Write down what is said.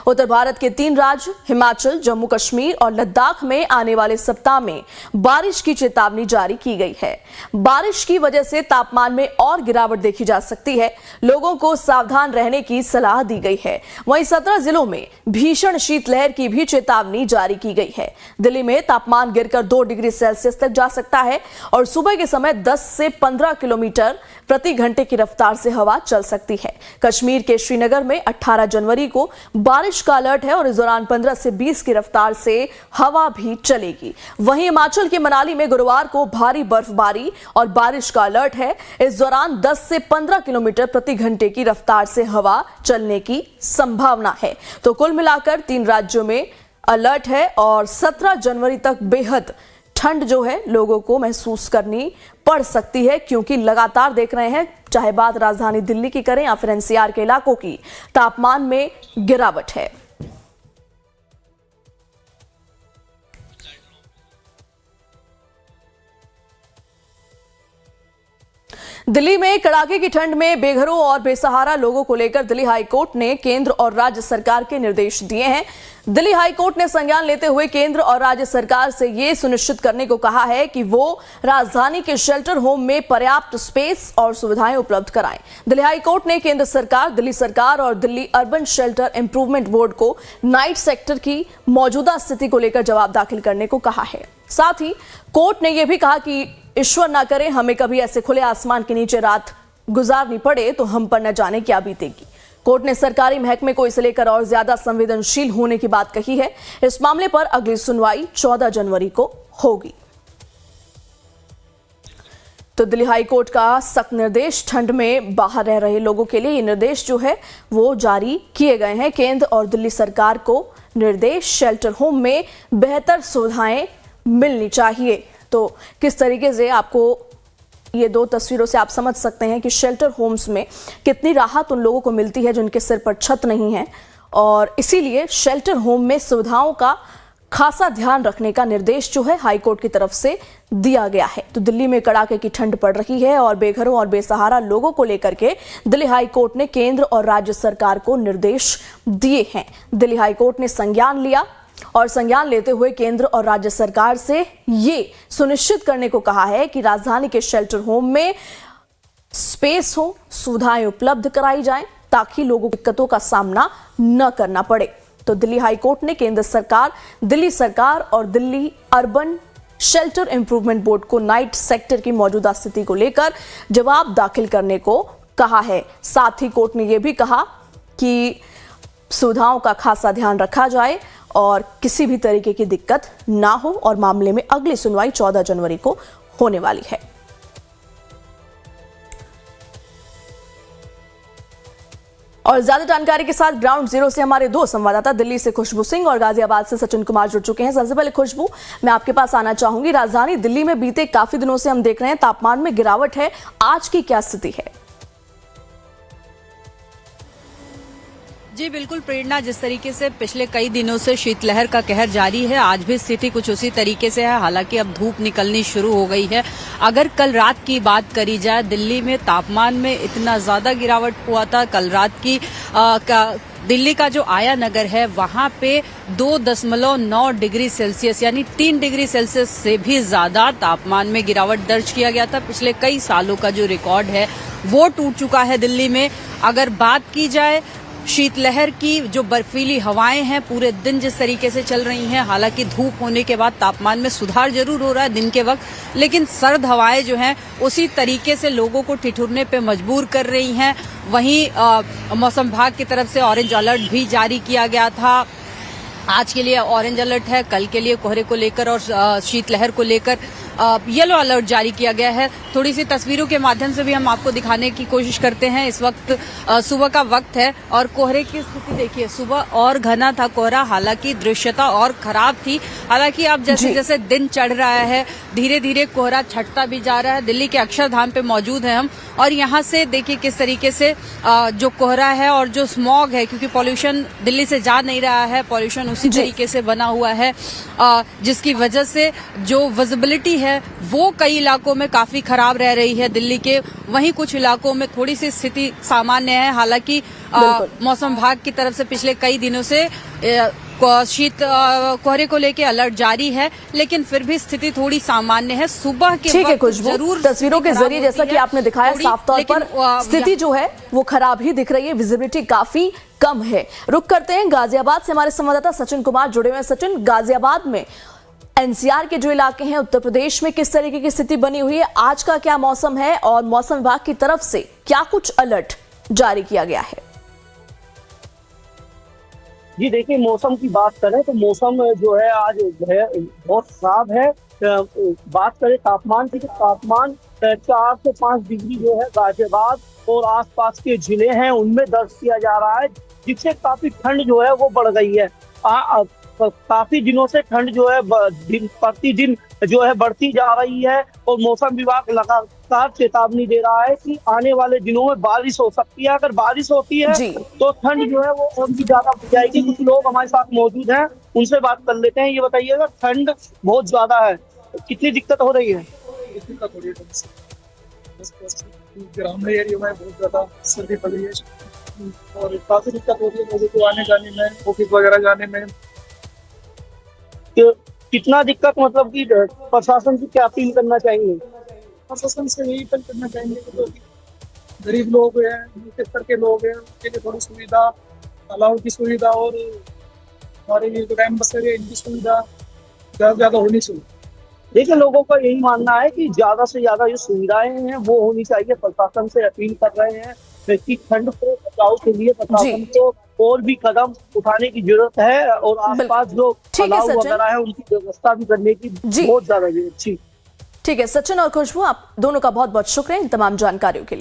उत्तर भारत के 3 राज्य हिमाचल, जम्मू कश्मीर और लद्दाख में आने वाले सप्ताह में बारिश की चेतावनी जारी की गई है। बारिश की वजह से तापमान में और गिरावट देखी जा सकती है। लोगों को सावधान रहने की सलाह दी गई है। वहीं 17 जिलों में भीषण शीतलहर की भी चेतावनी जारी की गई है। दिल्ली में तापमान गिरकर 2 डिग्री सेल्सियस तक जा सकता है और सुबह के समय 10 से 15 किलोमीटर प्रति घंटे की रफ्तार से हवा चल सकती है। कश्मीर के श्रीनगर में 18 जनवरी को बारिश का अलर्ट है और इस दौरान 15 से 20 की रफ्तार से हवा भी चलेगी। वहीं हिमाचल के मनाली में गुरुवार को भारी बर्फबारी और बारिश का अलर्ट है। इस दौरान 10 से 15 किलोमीटर प्रति घंटे की रफ्तार से हवा चलने की संभावना है। तो कुल मिलाकर 3 राज्यों में अलर्ट है और 17 जनवरी तक बेहद ठंड जो है लोगों को महसूस करनी पड़ सकती है, क्योंकि लगातार देख रहे हैं चाहे बात राजधानी दिल्ली की करें या फिर एनसीआर के इलाकों की, तापमान में गिरावट है। दिल्ली में कड़ाके की ठंड में बेघरों और बेसहारा लोगों को लेकर दिल्ली हाईकोर्ट ने केंद्र और राज्य सरकार के निर्देश दिए हैं। दिल्ली हाईकोर्ट ने संज्ञान लेते हुए केंद्र और राज्य सरकार से यह सुनिश्चित करने को कहा है कि वो राजधानी के शेल्टर होम में पर्याप्त स्पेस और सुविधाएं उपलब्ध कराएं। दिल्ली हाईकोर्ट ने केंद्र सरकार, दिल्ली सरकार और Delhi urban shelter improvement board को नाइट सेक्टर की मौजूदा स्थिति को लेकर जवाब दाखिल करने को कहा है। साथ ही कोर्ट ने यह भी कहा कि ईश्वर ना करे हमें कभी ऐसे खुले आसमान के नीचे रात गुजारनी पड़े तो हम पर न जाने क्या बीतेगी। कोर्ट ने सरकारी महकमे को इसे लेकर और ज्यादा संवेदनशील होने की बात कही है। इस मामले पर अगली सुनवाई 14 जनवरी को होगी। तो दिल्ली हाईकोर्ट का सख्त निर्देश, ठंड में बाहर रह रहे लोगों के लिए ये निर्देश जो है वो जारी किए गए हैं। केंद्र और दिल्ली सरकार को निर्देश, शेल्टर होम में बेहतर सुविधाएं मिलनी चाहिए। तो किस तरीके से आपको ये 2 तस्वीरों से आप समझ सकते हैं कि शेल्टर होम्स में कितनी राहत उन लोगों को मिलती है जिनके सिर पर छत नहीं है, और इसीलिए शेल्टर होम में सुविधाओं का खासा ध्यान रखने का निर्देश जो है हाईकोर्ट की तरफ से दिया गया है। तो दिल्ली में कड़ाके की ठंड पड़ रही है और बेघरों और बेसहारा लोगों को लेकर के दिल्ली हाईकोर्ट ने केंद्र और राज्य सरकार को निर्देश दिए हैं। दिल्ली हाईकोर्ट ने संज्ञान लिया और संज्ञान लेते हुए केंद्र और राज्य सरकार से ये सुनिश्चित करने को कहा है कि राजधानी के शेल्टर होम में स्पेस हो, सुविधाएं उपलब्ध कराई जाएं ताकि लोगों को दिक्कतों का सामना न करना पड़े। तो दिल्ली हाईकोर्ट ने केंद्र सरकार, दिल्ली सरकार और Delhi urban shelter improvement board को नाइट सेक्टर की मौजूदा स्थिति को लेकर जवाब दाखिल करने को कहा है। साथ ही कोर्ट ने यह भी कहा कि सुविधाओं का खासा ध्यान रखा जाए और किसी भी तरीके की दिक्कत ना हो, और मामले में अगली सुनवाई 14 जनवरी को होने वाली है। और ज्यादा जानकारी के साथ ग्राउंड जीरो से हमारे 2 संवाददाता दिल्ली से खुशबू सिंह और गाजियाबाद से सचिन कुमार जुड़ चुके हैं। सबसे पहले खुशबू, मैं आपके पास आना चाहूंगी। राजधानी दिल्ली में बीते काफी दिनों से हम देख रहे हैं तापमान में गिरावट है, आज की क्या स्थिति है? जी बिल्कुल प्रेरणा, जिस तरीके से पिछले कई दिनों से शीतलहर का कहर जारी है, आज भी स्थिति कुछ उसी तरीके से है। हालांकि अब धूप निकलनी शुरू हो गई है। अगर कल रात की बात करी जाए, दिल्ली में तापमान में इतना ज्यादा गिरावट हुआ था। कल रात की दिल्ली का जो आया नगर है वहां पे 2.9 डिग्री सेल्सियस यानी 3 डिग्री सेल्सियस से भी ज्यादा तापमान में गिरावट दर्ज किया गया था। पिछले कई सालों का जो रिकॉर्ड है वो टूट चुका है दिल्ली में। अगर बात की जाए शीतलहर की, जो बर्फीली हवाएं हैं पूरे दिन जिस तरीके से चल रही हैं, हालांकि धूप होने के बाद तापमान में सुधार जरूर हो रहा है दिन के वक्त, लेकिन सर्द हवाएं जो हैं उसी तरीके से लोगों को ठिठुरने पे मजबूर कर रही हैं। वहीं मौसम विभाग की तरफ से ऑरेंज अलर्ट भी जारी किया गया था। आज के लिए ऑरेंज अलर्ट है, कल के लिए कोहरे को लेकर और शीतलहर को लेकर येलो अलर्ट जारी किया गया है। थोड़ी सी तस्वीरों के माध्यम से भी हम आपको दिखाने की कोशिश करते हैं। इस वक्त सुबह का वक्त है और कोहरे की स्थिति देखिए, सुबह और घना था कोहरा, हालांकि दृश्यता और खराब थी। हालांकि अब जैसे जैसे दिन चढ़ रहा है धीरे धीरे कोहरा छटता भी जा रहा है। दिल्ली के अक्षरधाम पे मौजूद हैं हम और यहाँ से देखिए किस तरीके से जो कोहरा है और जो स्मॉग है, क्योंकि पॉल्यूशन दिल्ली से जा नहीं रहा है, पॉल्यूशन उसी तरीके से बना हुआ है, जिसकी वजह से जो विजिबिलिटी है है वो कई इलाकों में काफी खराब रह रही है दिल्ली के, वहीं कुछ इलाकों में थोड़ी सी स्थिति सामान्य है। हालांकि मौसम विभाग की तरफ से पिछले कई दिनों से शीत कोहरे को लेकर अलर्ट जारी है, लेकिन फिर भी स्थिति थोड़ी सामान्य है। सुबह के ठीक है, वक्त खुशबू, जरूर तस्वीरों के जरिए जैसा कि आपने दिखाया साफ तौर पर स्थिति जो है वो खराब ही दिख रही है, विजिबिलिटी काफी कम है। रुक करते हैं गाजियाबाद से, हमारे संवाददाता सचिन कुमार जुड़े हुए हैं। सचिन, गाजियाबाद में एनसीआर के जो इलाके हैं उत्तर प्रदेश में किस तरीके की स्थिति बनी हुई है, आज का क्या मौसम है और मौसम विभाग की तरफ से क्या कुछ अलर्ट जारी किया गया है? जी देखिए, मौसम की बात करें तो मौसम जो है आज बहुत खराब है। बात करें तापमान की तो तापमान 4 से 5 डिग्री जो है गाजियाबाद और आसपास के जिले हैं उनमें दर्ज किया जा रहा है, जिससे काफी ठंड जो है वो बढ़ गई है। काफी दिनों से ठंड जो है प्रतिदिन जो है बढ़ती जा रही है और मौसम विभाग लगातार चेतावनी दे रहा है कि आने वाले दिनों में बारिश हो सकती है। अगर बारिश होती है तो ठंड जो है वो और भी ज्यादा बढ़ जाएगी। कुछ लोग हमारे साथ मौजूद हैं, उनसे बात कर लेते हैं। ये बताइएगा, ठंड बहुत ज्यादा है, कितनी दिक्कत हो रही है? दिक्कत हो रही है, ग्रामीण एरिया में बहुत ज्यादा सर्दी पड़ रही है और काफी दिक्कत हो रही है लोगों को आने जाने में, ऑफिस वगैरह जाने में। कितना दिक्कत, मतलब कि प्रशासन से क्या अपील करना चाहेंगे? प्रशासन से यही अपील करना चाहेंगे कि जो गरीब लोग हैं, नीचे स्तर के लोग हैं, उनके लिए थोड़ी सुविधा, अलाव की सुविधा और हमारे ये जो कैंप बसेरे हैं इनकी सुविधा ज्यादा होनी चाहिए। देखिए, लोगों का यही मानना है कि ज्यादा से ज्यादा जो सुविधाएं हैं वो होनी चाहिए। प्रशासन से अपील कर रहे हैं कि ठंड को बचाव के लिए प्रशासन को और भी कदम उठाने की जरूरत है और आसपास जो अलाव वगैरह है उनकी व्यवस्था भी करने की बहुत ज्यादा जरूरत है। ठीक है सचिन और खुशबू, आप दोनों का बहुत बहुत शुक्रिया इन तमाम जानकारियों के लिए।